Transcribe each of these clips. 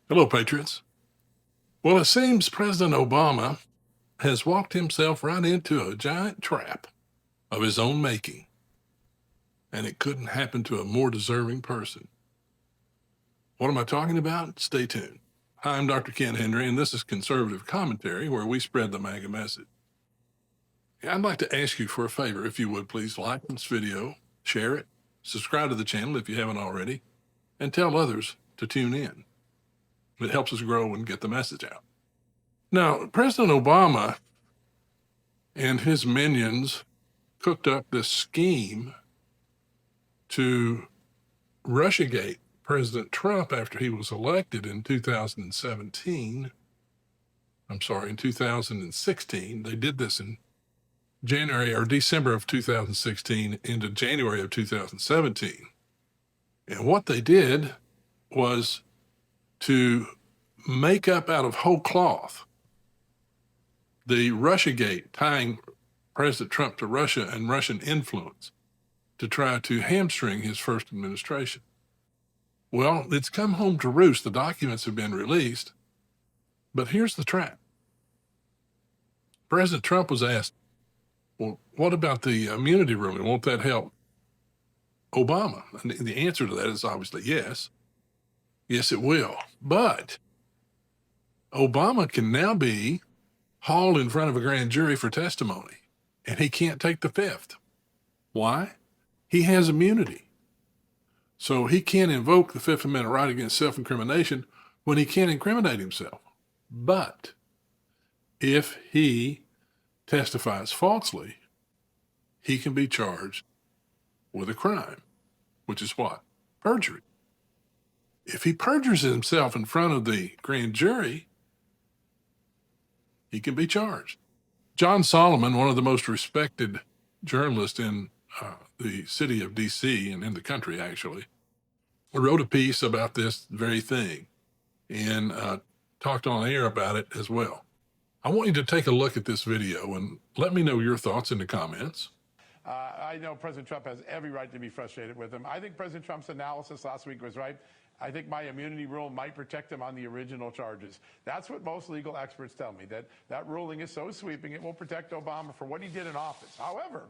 Hello, Patriots. Well, it seems President Obama has walked himself right into a giant trap of his own making, and it couldn't happen to a more deserving person. What am I talking about? Stay tuned. Hi, I'm Dr. Ken Henry, and this is Conservative Commentary, where we spread the MAGA message. I'd like to ask you for a favor, if you would please like this video, share it, subscribe to the channel if you haven't already, and tell others to tune in. It helps us grow and get the message out. Now, President Obama and his minions cooked up this scheme to Russiagate President Trump after he was elected in 2016. They did this in January or December of 2016 into January of 2017. And what they did was to make up out of whole cloth the Russiagate, tying President Trump to Russia and Russian influence to try to hamstring his first administration. Well, it's come home to roost. The documents have been released, but here's the trap. President Trump was asked, well, what about the immunity ruling? Won't that help Obama? And the answer to that is obviously yes. Yes, it will. But Obama can now be hauled in front of a grand jury for testimony, and he can't take the fifth. Why? He has immunity. So he can't invoke the Fifth Amendment right against self-incrimination when he can't incriminate himself. But if he testifies falsely, he can be charged with a crime, which is what? Perjury. If he perjures himself in front of the grand jury, he can be charged. John Solomon, one of the most respected journalists in the city of D.C. and in the country, actually, wrote a piece about this very thing and talked on air about it as well. I want you to take a look at this video and let me know your thoughts in the comments. I know President Trump has every right to be frustrated with him. I think President Trump's analysis last week was right. I think my immunity rule might protect him on the original charges. That's what most legal experts tell me, that ruling is so sweeping it will protect Obama for what he did in office. However,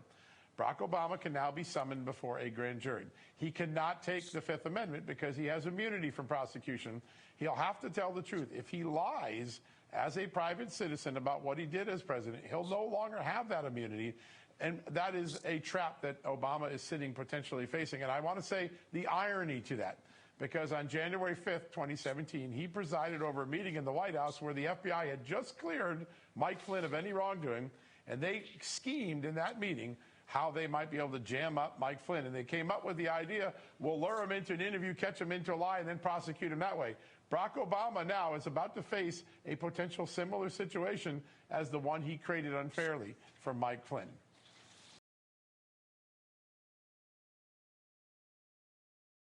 Barack Obama can now be summoned before a grand jury. He cannot take the Fifth Amendment because he has immunity from prosecution. He'll have to tell the truth. If he lies as a private citizen about what he did as president, he'll no longer have that immunity. And that is a trap that Obama is sitting potentially facing. And I want to say the irony to that, because on January 5th, 2017, he presided over a meeting in the White House where the FBI had just cleared Mike Flynn of any wrongdoing, and they schemed in that meeting how they might be able to jam up Mike Flynn. And they came up with the idea, we'll lure him into an interview, catch him into a lie, and then prosecute him that way. Barack Obama now is about to face a potential similar situation as the one he created unfairly for Mike Flynn.